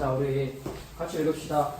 자, 우리 같이 읽읍시다.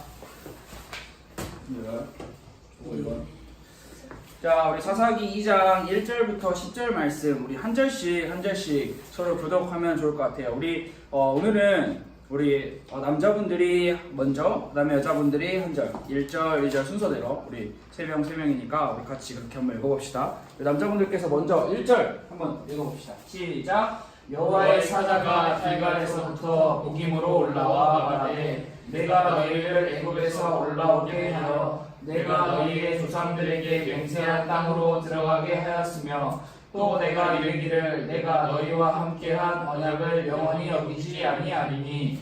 자, 우리 사사기 2장 1절부터 10절 말씀 우리 한 절씩 서로 교독하면 좋을 것 같아요. 우리 오늘은 우리 남자분들이 먼저, 그 다음에 여자분들이 한 절, 1절 순서대로 우리 3명이니까 우리 같이 그렇게 한번 읽어봅시다. 남자분들께서 먼저 1절 한번 읽어봅시다. 시작! 여호와의 사자가 길갈에서부터 북임으로 올라와 말하되 내가 너희를 애굽에서 올라오게 하여 내가 너희의 조상들에게 맹세한 땅으로 들어가게 하였으며 또 내가 이르기를 내가 너희와 함께한 언약을 영원히 여기지 아니하리니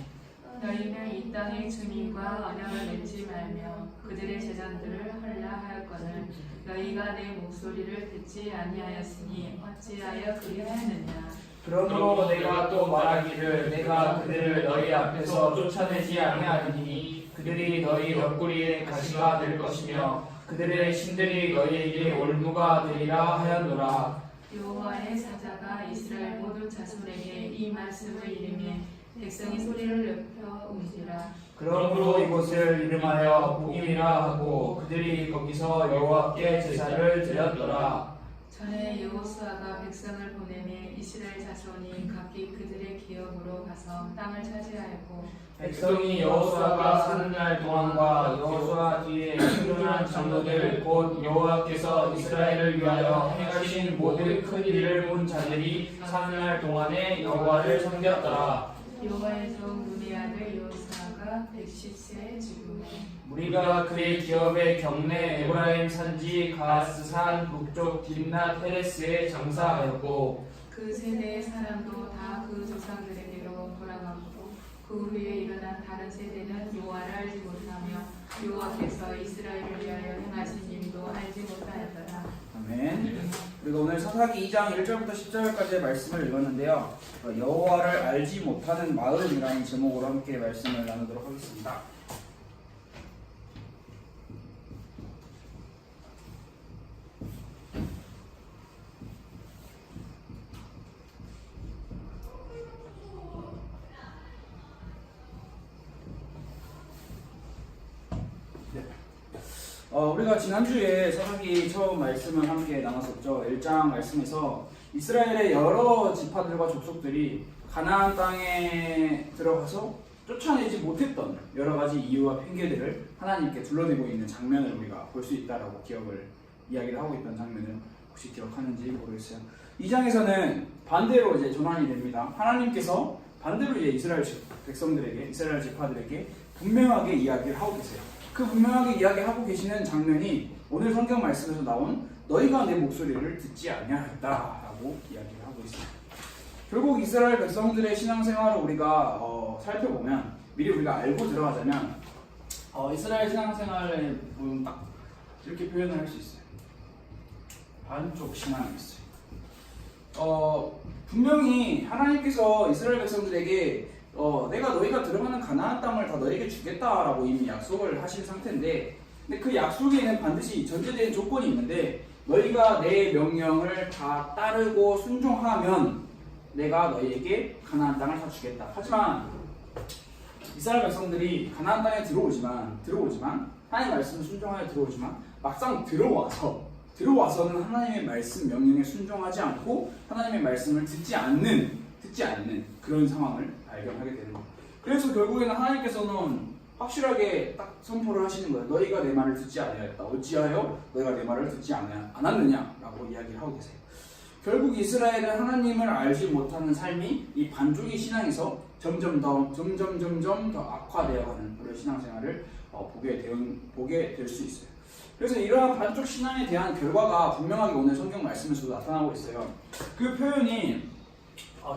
너희는 이 땅의 주민과 언약을 맺지 말며 그들의 제단들을 하려 하였거늘 너희가 내 목소리를 듣지 아니하였으니 어찌하여 그리하였느냐. 그러므로 내가 또 말하기를 내가 그들을 너희 앞에서 쫓아내지 아니하리니 그들이 너희 옆구리에 가시가 될 것이며 그들의 신들이 너희에게 올무가 되리라 하였노라. 여호와의 사자가 이스라엘 모든 자손에게 이 말씀을 이르매 백성이 소리를 높여 울지라. 그러므로 이곳을 이름하여 복임이라 하고 그들이 거기서 여호와께 제사를 드렸더라. 전에 여호수아가 백성을 보내매 이스라엘 자손이 각기 그들의 기업으로 가서 땅을 차지하였고 백성이 여호수아가 사는 날 동안과 여호수아 뒤에 충분한 장로들 곧 여호와께서 이스라엘을 위하여 행하신 모든 큰 일을 본 자들이 사는 날 동안에 여호와를 섬겼더라. 여호와의 종 눈의 아들 여호수아가 110세에 죽음에 우리가 그의 기업의 경내 에브라임 산지 가스산 북쪽 딥낫 헤레스에 장사하였고 그 세대의 사람도 다 그 조상들에게로 돌아갔고 그 후에 일어난 다른 세대는 여호와를 알지 못하며 여호와께서 이스라엘을 위하여 행하신 일도 알지 못하였더라. 아멘. 우리가 오늘 사사기 2장 1절부터 10절까지의 말씀을 읽었는데요. 여호와를 알지 못하는 마음이라는 제목으로 함께 말씀을 나누도록 하겠습니다. 우리가 지난주에 사사기 처음 말씀을 함께 나눴었죠. 1장 말씀에서 이스라엘의 여러 지파들과 족속들이 가나안 땅에 들어가서 쫓아내지 못했던 여러 가지 이유와 핑계들을 하나님께 둘러대고 있는 장면을 우리가 볼 수 있다라고 이야기를 하고 있던 장면을 혹시 기억하는지 모르겠어요. 이 장에서는 반대로 이제 전환이 됩니다. 하나님께서 반대로 이제 이스라엘 백성들에게, 이스라엘 지파들에게 분명하게 이야기를 하고 계세요. 그 분명하게 이야기하고 계시는 장면이 오늘 성경 말씀에서 나온 너희가 내 목소리를 듣지 아니하였다라고 이야기를 하고 있습니다. 결국 이스라엘 백성들의 신앙생활을 우리가 살펴보면 미리 우리가 알고 들어가자면 이스라엘 신앙생활을 보면 딱 이렇게 표현을 할 수 있어요. 반쪽 신앙이 있어요. 분명히 하나님께서 이스라엘 백성들에게 내가 너희가 들어가는 가나안 땅을 다 너희에게 주겠다라고 이미 약속을 하신 상태인데 근데 그 약속에는 반드시 전제된 조건이 있는데 너희가 내 명령을 다 따르고 순종하면 내가 너희에게 가나안 땅을 다 주겠다. 하지만 이스라엘 백성들이 가나안 땅에 들어오지만 하나님의 말씀을 순종하여 들어오지만 막상 들어와서는 하나님의 말씀 명령에 순종하지 않고 하나님의 말씀을 듣지 않는 그런 상황을 발견하게 되는 거예요. 그래서 결국에는 하나님께서는 확실하게 딱 선포를 하시는 거예요. 너희가 내 말을 듣지 아니하였다. 어찌하여 너희가 내 말을 듣지 않았느냐라고 이야기를 하고 계세요. 결국 이스라엘은 하나님을 알지 못하는 삶이 이 반쪽의 신앙에서 점점 더 악화되어가는 그런 신앙생활을 보게 될 수 있어요. 그래서 이러한 반쪽 신앙에 대한 결과가 분명하게 오늘 성경 말씀에서도 나타나고 있어요. 그 표현이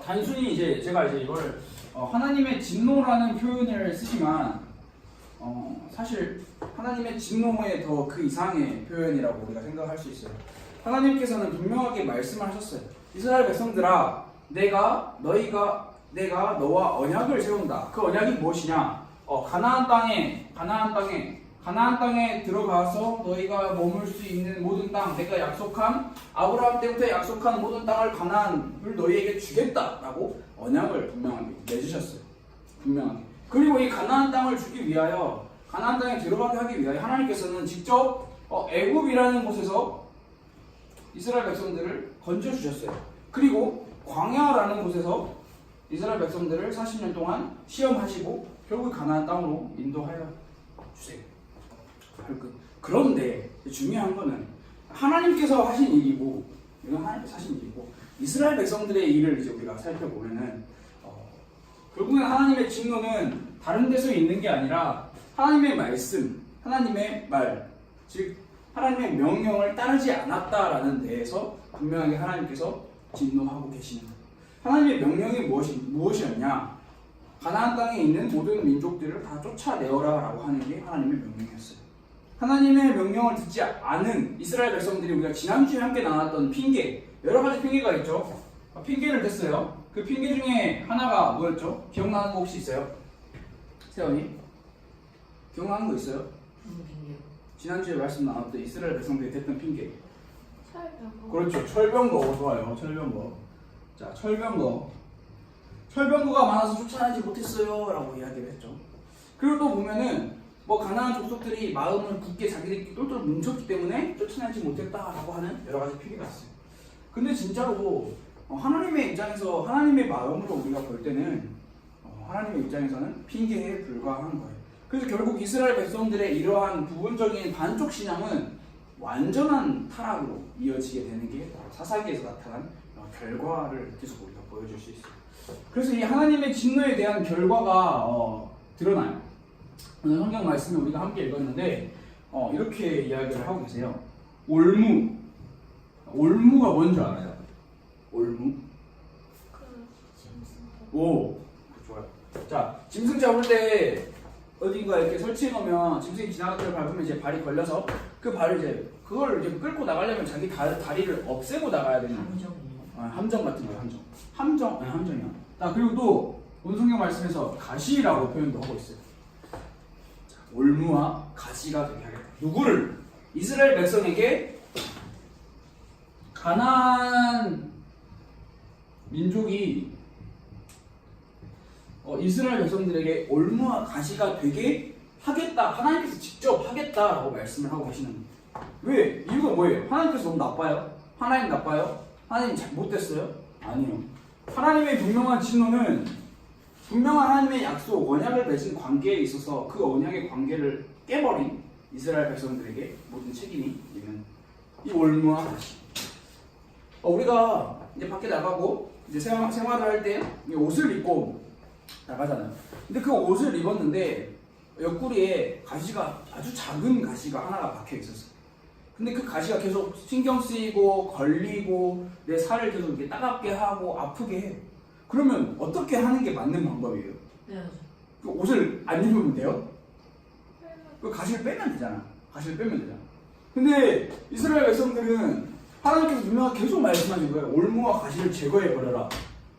단순히 제가 이걸 하나님의 진노라는 표현을 쓰지만 사실 하나님의 진노의 더 그 이상의 표현이라고 우리가 생각할 수 있어요. 하나님께서는 분명하게 말씀을 하셨어요. 이스라엘 백성들아, 내가 너와 언약을 세운다. 그 언약이 무엇이냐? 가나안 땅에 들어가서 너희가 머물 수 있는 모든 땅, 내가 약속한 아브라함 때부터 약속한 모든 땅을 가나안을 너희에게 주겠다라고 언약을 분명하게 내주셨어요. 분명하게. 그리고 이 가나안 땅을 주기 위하여 가나안 땅에 들어가게 하기 위하여 하나님께서는 직접 애굽이라는 곳에서 이스라엘 백성들을 건져 주셨어요. 그리고 광야라는 곳에서 이스라엘 백성들을 40년 동안 시험하시고 결국 가나안 땅으로 인도하여 주세요. 그런데 중요한 거는 하나님께서 하신 일이고 이건 하나님께서 하신 일이고 이스라엘 백성들의 일을 이제 우리가 살펴보면은 결국엔 하나님의 진노는 다른 데서 있는 게 아니라 하나님의 말씀, 하나님의 말, 즉 하나님의 명령을 따르지 않았다라는 데에서 분명하게 하나님께서 진노하고 계시는 거예요. 하나님의 명령이 무엇이었냐? 가나안 땅에 있는 모든 민족들을 다 쫓아내어라 라고 하는 게 하나님의 명령이었어요. 하나님의 명령을 듣지 않은 이스라엘 백성들이 우리가 지난주에 함께 나눴던 핑계, 여러 가지 핑계가 있죠. 핑계를 댔어요. 그 핑계 중에 하나가 뭐였죠? 기억나는 거 혹시 있어요? 세연이? 기억나는 거 있어요? 지난주에 말씀 나눴던 이스라엘 백성들이 댔던 핑계. 그렇죠. 철병거. 좋아요. 철병거. 자, 철병거가 많아서 쫓아내지 못했어요 라고 이야기를 했죠. 그리고 또 보면은 가나안 족속들이 마음을 굳게 자기들끼리 똘똘 뭉쳤기 때문에 쫓아내지 못했다라고 하는 여러 가지 핑계가 있어요. 근데 진짜로 하나님의 입장에서 하나님의 마음으로 우리가 볼 때는 하나님의 입장에서는 핑계에 불과한 거예요. 그래서 결국 이스라엘 백성들의 이러한 부분적인 반쪽 신앙은 완전한 타락으로 이어지게 되는 게 사사기에서 나타난 결과를 계속 우리가 보여줄 수 있어요. 그래서 이 하나님의 진노에 대한 결과가 드러나요. 오늘 성경 말씀을 우리가 함께 읽었는데 이렇게 이야기를 하고 계세요. 올무가 뭔지 알아요? 올무? 오, 좋아요. 자, 짐승 잡을 때 어딘가 이렇게 설치해 놓으면 짐승이 지나갈 때 밟으면 이제 발이 걸려서 그 발을 그걸 이제 끌고 나가려면 자기 다리를 없애고 나가야 되는 함정 같은 거예요. 함정이야. 자, 그리고 또 오늘 성경 말씀에서 가시라고 표현도 하고 있어요. 자, 올무와 가시가 되게 하겠다. 누구를? 이스라엘 백성에게 가나안 민족이 이스라엘 백성들에게 올무와 가시가 되게 하겠다. 하나님께서 직접 하겠다라고 말씀을 하고 계시는 거예요. 왜? 이유가 뭐예요? 하나님께서 너무 나빠요? 하나님 나빠요? 하나님 잘못됐어요? 아니요. 하나님의 분명한 진노는 분명한 하나님의 약속, 언약을 맺은 관계에 있어서 그 언약의 관계를 깨버린 이스라엘 백성들에게 모든 책임이 있는 이 올무와 가시. 우리가 이제 밖에 나가고 이제 생활을 할 때 옷을 입고 나가잖아요. 근데 그 옷을 입었는데 옆구리에 가시가 아주 작은 가시가 하나가 박혀 있었어요. 근데 그 가시가 계속 신경 쓰이고 걸리고 내 살을 계속 이렇게 따갑게 하고 아프게 해요. 그러면 어떻게 하는 게 맞는 방법이에요? 네. 그 옷을 안 입으면 돼요? 그 가시를 빼면 되잖아. 근데 이스라엘 백성들은 하나님께서 분명히 계속 말씀하신 거예요. 올무와 가시를 제거해 버려라.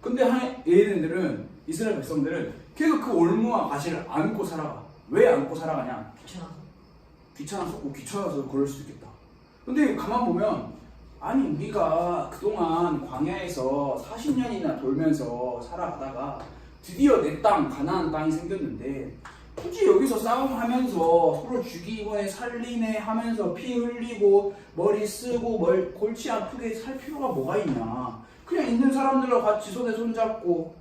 근데 얘네들은 이스라엘 백성들은 계속 그 올무와 가시를 안고 살아가. 왜 안고 살아가냐? 귀찮아서 그럴 수 있겠다. 근데 가만 보면 아니 우리가 그동안 광야에서 40년이나 돌면서 살아가다가 드디어 내 땅 가나안 땅이 생겼는데 굳이 여기서 싸움하면서 서로 죽이고 살리네 하면서 피 흘리고 머리 쓰고 골치 아프게 살 필요가 뭐가 있냐. 그냥 있는 사람들과 같이 손에 손잡고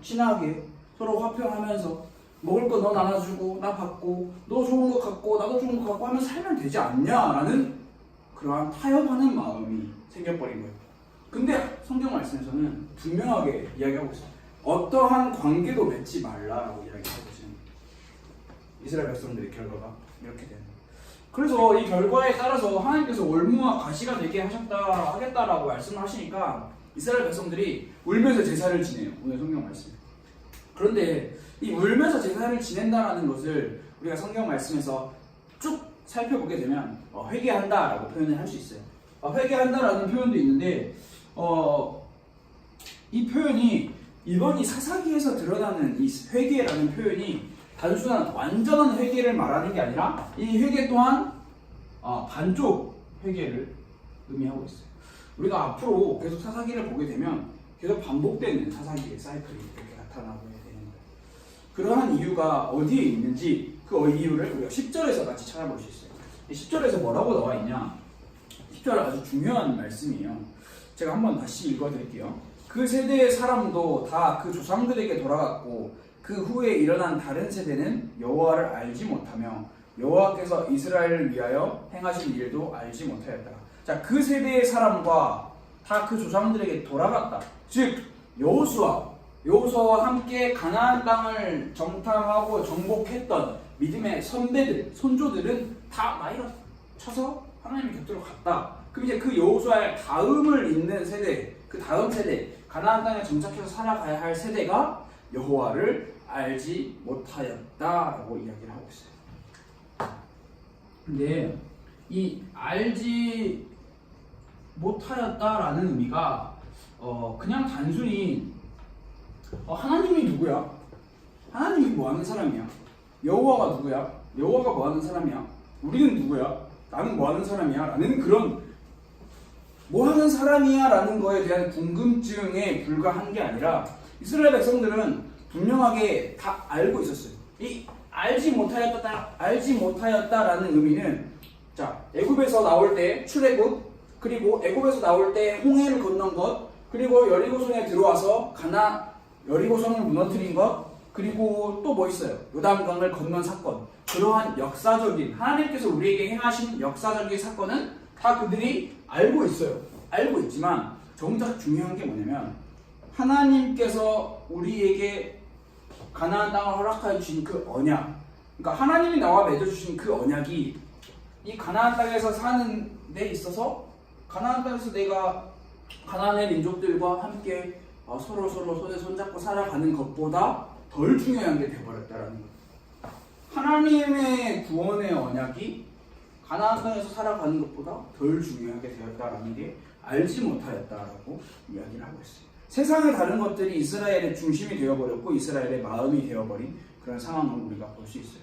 친하게 서로 화평하면서 먹을 거 너 나눠주고 나 받고 너 좋은 거 갖고 나도 좋은 거 갖고 하면 살면 되지 않냐라는 그러한 타협하는 마음이 생겨버린 거예요. 근데 성경 말씀에서는 분명하게 이야기하고 있어요. 어떠한 관계도 맺지 말라라고 이야기하고 있어요. 이스라엘 백성들의 결과가 이렇게 되는 거예요. 그래서 이 결과에 따라서 하나님께서 올무와 가시가 되게 하겠다라고 말씀을 하시니까 이스라엘 백성들이 울면서 제사를 지내요. 오늘 성경 말씀. 그런데 이 울면서 제사를 지낸다라는 것을 우리가 성경 말씀에서 쭉 살펴보게 되면 회개한다라고 표현을 할 수 있어요. 회개한다라는 표현도 있는데 이 표현이 이번 이 사사기에서 드러나는 이 회개라는 표현이 단순한 완전한 회개를 말하는 게 아니라 이 회개 또한 반쪽 회개를 의미하고 있어요. 우리가 앞으로 계속 사사기를 보게 되면 계속 반복되는 사사기의 사이클이 이렇게 나타나고 되는 거예요. 그러한 이유가 어디에 있는지 그 이유를 우리가 10절에서 같이 찾아볼 수 있어요. 10절에서 뭐라고 나와 있냐? 10절 아주 중요한 말씀이에요. 제가 한번 다시 읽어드릴게요. 그 세대의 사람도 다 그 조상들에게 돌아갔고 그 후에 일어난 다른 세대는 여호와를 알지 못하며 여호와께서 이스라엘을 위하여 행하신 일도 알지 못하였다. 자, 그 세대의 사람과 다 그 조상들에게 돌아갔다. 즉 여호수아와 함께 가나안 땅을 정탐하고 정복했던 믿음의 선배들, 손조들은 다 나이가 차서 하나님의 곁으로 갔다. 그럼 이제 그 여호수아의 다음을 잇는 세대, 그 다음 세대, 가나안 땅에 정착해서 살아가야 할 세대가 여호와를 알지 못하였다라고 이야기를 하고 있어요. 근데 이 알지 못하였다라는 의미가 그냥 단순히 하나님이 누구야? 하나님이 뭐 하는 사람이야? 여호와가 누구야? 여호와가 뭐 하는 사람이야? 우리는 누구야? 나는 뭐 하는 사람이야? 라는 그런 뭐 하는 사람이야? 라는 거에 대한 궁금증에 불과한 게 아니라 이스라엘 백성들은 분명하게 다 알고 있었어요. 이 알지 못하였다라는 의미는 자, 애굽에서 나올 때 출애굽, 그리고 애굽에서 나올 때 홍해를 건넌 것, 그리고 여리고성에 들어와서 여리고성을 무너뜨린 것, 그리고 또 뭐 있어요? 요단강을 건넌 사건. 그러한 역사적인 하나님께서 우리에게 행하신 역사적인 사건은 다 그들이 알고 있어요. 알고 있지만 정작 중요한 게 뭐냐면 하나님께서 우리에게 가나안 땅을 허락하여 주신 그 언약, 그러니까 하나님이 나와 맺어주신 그 언약이 이 가나안 땅에서 사는 데 있어서 가나안 땅에서 내가 가나안의 민족들과 함께 서로 손에 손잡고 살아가는 것보다 덜 중요한 게 되어버렸다라는 거예요. 하나님의 구원의 언약이 가나안 땅에서 살아가는 것보다 덜 중요하게 되었다라는 게 알지 못하였다라고 이야기를 하고 있어요. 세상의 다른 것들이 이스라엘의 중심이 되어버렸고 이스라엘의 마음이 되어버린 그런 상황을 우리가 볼 수 있어요.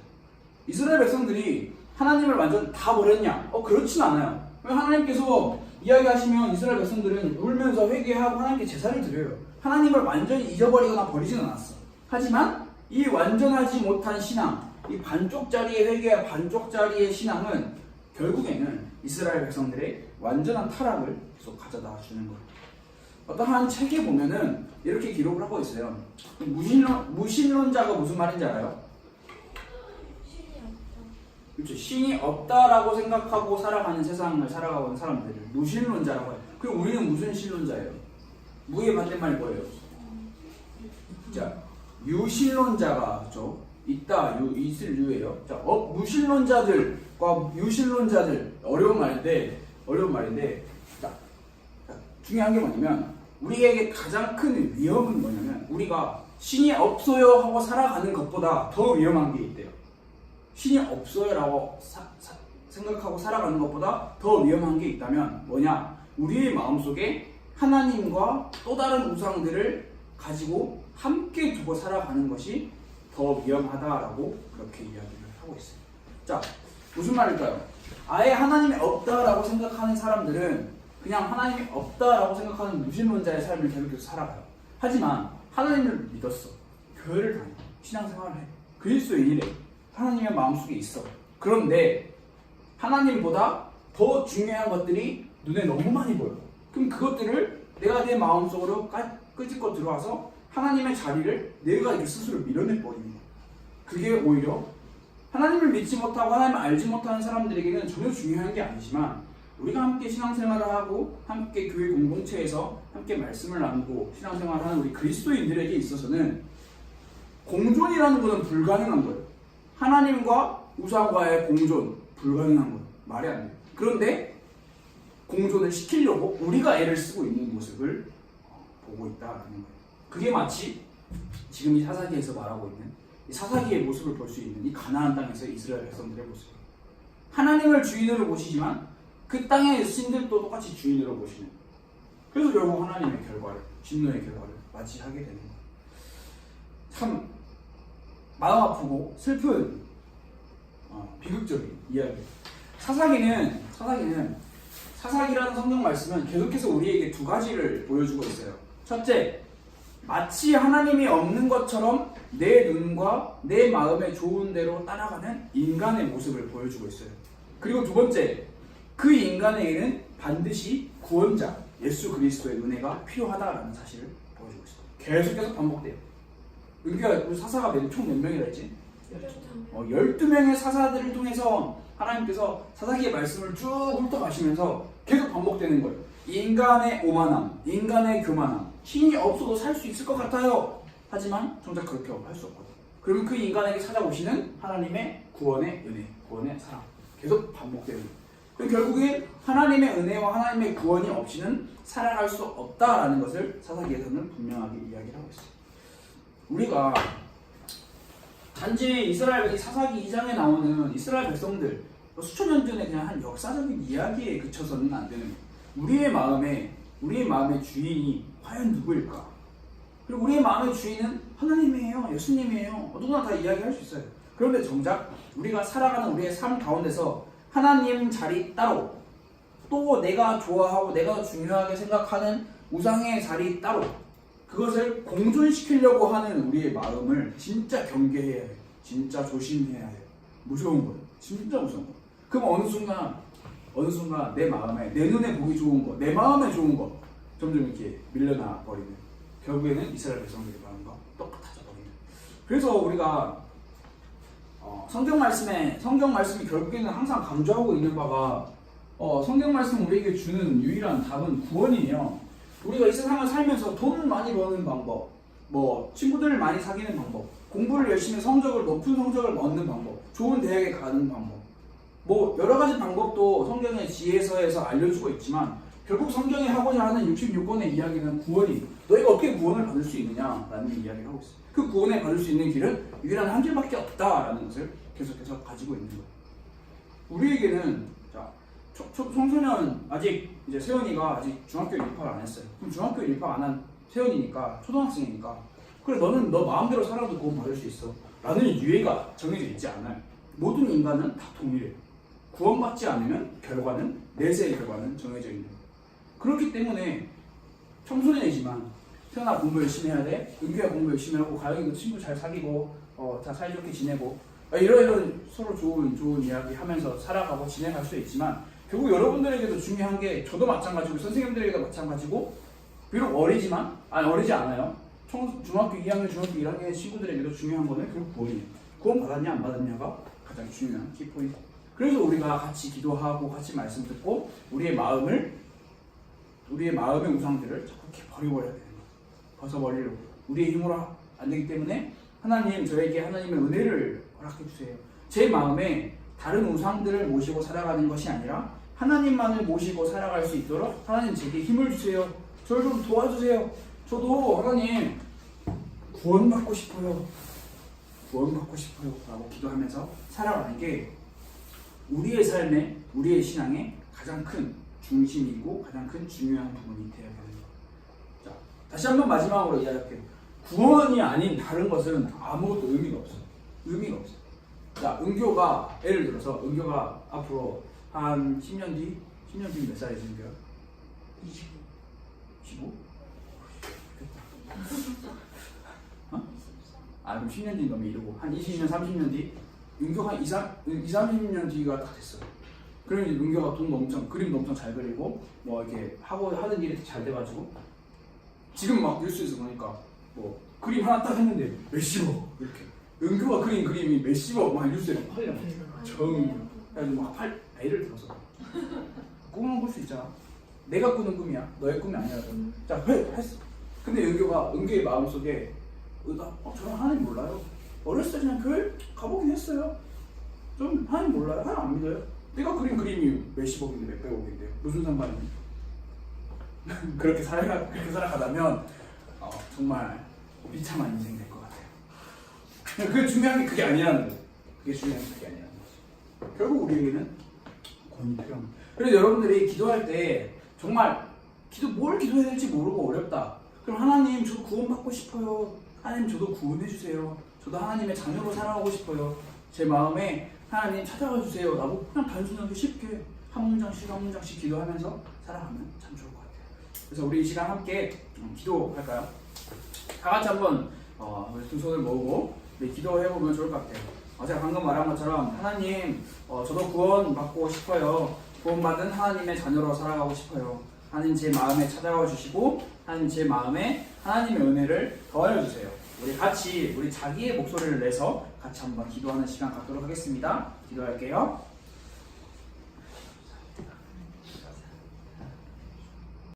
이스라엘 백성들이 하나님을 완전 다 버렸냐? 그렇진 않아요. 하나님께서 이야기하시면 이스라엘 백성들은 울면서 회개하고 하나님께 제사를 드려요. 하나님을 완전히 잊어버리거나 버리진 않았어. 하지만 이 완전하지 못한 신앙, 이 반쪽짜리의 회개와 반쪽짜리의 신앙은 결국에는 이스라엘 백성들의 완전한 타락을 계속 가져다 주는 거예요. 어떠한 책에 보면은 이렇게 기록을 하고 있어요. 무신론자가 무슨 말인지 알아요? 그렇죠. 신이 없다라고 생각하고 살아가는 세상을 살아가는 사람들을 무신론자라고 해요. 그럼 우리는 무슨 신론자예요? 무의 반대말이 뭐예요? 자, 유신론자가 그렇죠? 있다, 있을 유예요. 자, 무신론자들과 유신론자들 어려운 말인데 자, 중요한 게 뭐냐면 우리에게 가장 큰 위험은 뭐냐면 우리가 신이 없어요 하고 살아가는 것보다 더 위험한 게 있대요. 신이 없어요라고 생각하고 살아가는 것보다 더 위험한 게 있다면 뭐냐? 우리의 마음속에 하나님과 또 다른 우상들을 가지고 함께 두고 살아가는 것이 더 위험하다라고 그렇게 이야기를 하고 있어요. 자, 무슨 말일까요? 아예 하나님이 없다라고 생각하는 사람들은 그냥 하나님이 없다라고 생각하는 무신론자의 삶을 계속해서 살아가요. 하지만 하나님을 믿었어. 교회를 다녀. 신앙생활을 해. 그리스도인이래. 하나님의 마음속에 있어. 그런데 하나님보다 더 중요한 것들이 눈에 너무 많이 보여. 그럼 그것들을 내가 내 마음속으로 끄집고 들어와서 하나님의 자리를 내가 이렇게 스스로 밀어내 버리는 거야. 그게 오히려 하나님을 믿지 못하고 하나님을 알지 못하는 사람들에게는 전혀 중요한 게 아니지만 우리가 함께 신앙생활을 하고 함께 교회 공동체에서 함께 말씀을 나누고 신앙생활을 하는 우리 그리스도인들에게 있어서는 공존이라는 것은 불가능한 거예요. 하나님과 우상과의 공존 불가능한 거예요. 말이 안 돼요. 그런데 공존을 시키려고 우리가 애를 쓰고 있는 모습을 보고 있다는 거예요. 그게 마치 지금 이 사사기에서 말하고 있는 이 사사기의 모습을 볼 수 있는 이 가나안 땅에서 이스라엘 백성들의 모습. 하나님을 주인으로 보시지만 그 땅의 신들도 똑같이 주인으로 보시는. 그래서 결국 하나님의 결과를, 진노의 결과를 맞이하게 되는 거예요. 참 마음 아프고 슬픈 비극적인 이야기. 사사기라는 성경 말씀은 계속해서 우리에게 두 가지를 보여주고 있어요. 첫째, 마치 하나님이 없는 것처럼 내 눈과 내 마음에 좋은 대로 따라가는 인간의 모습을 보여주고 있어요. 그리고 두 번째, 그 인간에게는 반드시 구원자 예수 그리스도의 은혜가 필요하다라는 사실을 보여주고 있어요. 계속 반복돼요. 그러니까 우리 사사가 총 몇 명이라 했지? 12명의 사사들을 통해서 하나님께서 사사기의 말씀을 쭉 훑어가시면서 계속 반복되는 거예요. 인간의 오만함, 인간의 교만함, 힘이 없어도 살 수 있을 것 같아요. 하지만 정작 그렇게 할 수 없거든요. 그러면 그 인간에게 찾아오시는 하나님의 구원의 은혜, 구원의 사랑 계속 반복되는 거예요. 그럼 결국에 하나님의 은혜와 하나님의 구원이 없이는 살아갈 수 없다라는 것을 사사기에서는 분명하게 이야기를 하고 있어요. 우리가 단지 이스라엘 사사기 2장에 나오는 이스라엘 백성들 수천 년 전에 그냥 한 역사적인 이야기에 그쳐서는 안 되는 거예요. 우리의 마음의 주인이 과연 누구일까? 그리고 우리의 마음의 주인은 하나님이에요, 예수님이에요. 누구나 다 이야기할 수 있어요. 그런데 정작 우리가 살아가는 우리의 삶 가운데서 하나님 자리 따로, 또 내가 좋아하고 내가 중요하게 생각하는 우상의 자리 따로, 그것을 공존시키려고 하는 우리의 마음을 진짜 경계해야 해요. 진짜 조심해야 해요. 무서운 거예요. 진짜 무서운 거예요. 그럼 어느 순간 내 마음에, 내 눈에 보기 좋은 거, 내 마음에 좋은 거 점점 이렇게 밀려나 버리는, 결국에는 이스라엘 백성들의 마음과 똑같아져 버리는. 그래서 우리가 성경 말씀이 결국에는 항상 강조하고 있는 바가 성경 말씀 우리에게 주는 유일한 답은 구원이에요. 우리가 이 세상을 살면서 돈을 많이 버는 방법, 친구들을 많이 사귀는 방법, 공부를 열심히 높은 성적을 얻는 방법, 좋은 대학에 가는 방법, 여러 가지 방법도 성경의 지혜서에서 알려주고 있지만 결국 성경이 하고자 하는 66권의 이야기는 구원이, 너희가 어떻게 구원을 받을 수 있느냐라는 이야기를 하고 있어요. 그 구원을 받을 수 있는 길은 유일한 한 길밖에 없다라는 것을 계속해서 가지고 있는 거예요. 우리에게는 청소년 아직 이제 세연이가 아직 중학교 입학을 안 했어요. 그럼 중학교 입학 안 한 세연이니까 초등학생이니까 그래 너는 너 마음대로 살아도 구원 받을 수 있어 라는 유예가 정해져 있지 않아요. 모든 인간은 다 동일해요. 구원받지 않으면 내세의 결과는 정해져 있는 거예요. 그렇기 때문에 청소년이지만 태어나 공부 열심히 해야 돼. 은규야 공부 열심히 하고 가영이도 친구 잘 사귀고 다 사이좋게 지내고 이런 서로 좋은 이야기 하면서 살아가고 진행할 수 있지만 결국 여러분들에게도 중요한 게 저도 마찬가지고 선생님들에게도 마찬가지고 비록 어리지 않아요. 중학교 2학년, 중학교 1학년의 친구들에게도 중요한 거는 결국 구원이에요. 구원 받았냐 안 받았냐가 가장 중요한 키포인트. 그래서 우리가 같이 기도하고 같이 말씀 듣고 우리의 마음의 우상들을 자꾸 이렇게 버려버려야 되는 거예요. 벗어버리려고. 우리의 힘으로 안 되기 때문에 하나님 저에게 하나님의 은혜를 허락해 주세요. 제 마음에 다른 우상들을 모시고 살아가는 것이 아니라 하나님만을 모시고 살아갈 수 있도록 하나님 제게 힘을 주세요. 저를 좀 도와주세요. 저도 하나님 구원받고 싶어요 라고 기도하면서 살아가는 게 우리의 삶에, 우리의 신앙에 가장 큰 중심이고 가장 큰 중요한 부분이 되어야 되는 거예요. 자, 다시 한번 마지막으로 이야기할게요. 구원이 아닌 다른 것은 아무것도 의미가 없어요. 자, 은교가 예를 들어서 은교가 앞으로 한 10년 뒤 몇 살이지 은교야? 25? 그럼 10년 뒤 너무 이르고 한 20년, 30년 뒤 은교가 한 30년 뒤가 딱 됐어. 그러면 이제 은교가 그림도 엄청 잘 그리고 이렇게 하는 일이 잘 돼가지고 지금 막 뉴스에서 보니까 그림 하나 딱 했는데 몇십억 이렇게 은교가 그린 그림이 몇십억 막 뉴스에 막 팔려. 그래가지고 막 예를 들어서 꿈을 꿀 수 있잖아. 내가 꾸는 꿈이야. 너의 꿈이 아니라도. 자, 했어. 근데 은교의 마음속에 저는 하나님 몰라요. 어렸을 때 그냥 교회 가보긴 했어요. 좀 하나님 몰라요. 하나님 안 믿어요. 내가 그린 그림이 몇십억인데 몇백억인데요. 무슨 상관이니? 그렇게 살아가다면 정말 비참한 인생 될 것 같아요. 그게 중요한 게 그게 아니라는 거예요. 결국 우리에게는 구원이 필요합니다. 그래서 여러분들이 기도할 때 정말 뭘 기도해야 될지 모르고 어렵다. 그럼 하나님 저 구원받고 싶어요. 하나님 저도 구원해 주세요. 저도 하나님의 자녀로 살아가고 싶어요. 제 마음에 하나님 찾아와 주세요. 라고 그냥 단순하게 쉽게 한 문장씩 기도하면서 살아가면 참 좋을 것 같아요. 그래서 우리 이 시간 함께 기도할까요? 다 같이 한번 우리 두 손을 모으고 기도해보면 좋을 것 같아요. 제가 방금 말한 것처럼 하나님, 저도 구원받고 싶어요. 구원받은 하나님의 자녀로 살아가고 싶어요. 하나님 제 마음에 찾아와 주시고 하나님 제 마음에 하나님의 은혜를 더하여 주세요. 우리 같이 우리 자기의 목소리를 내서 같이 한번 기도하는 시간 갖도록 하겠습니다. 기도할게요.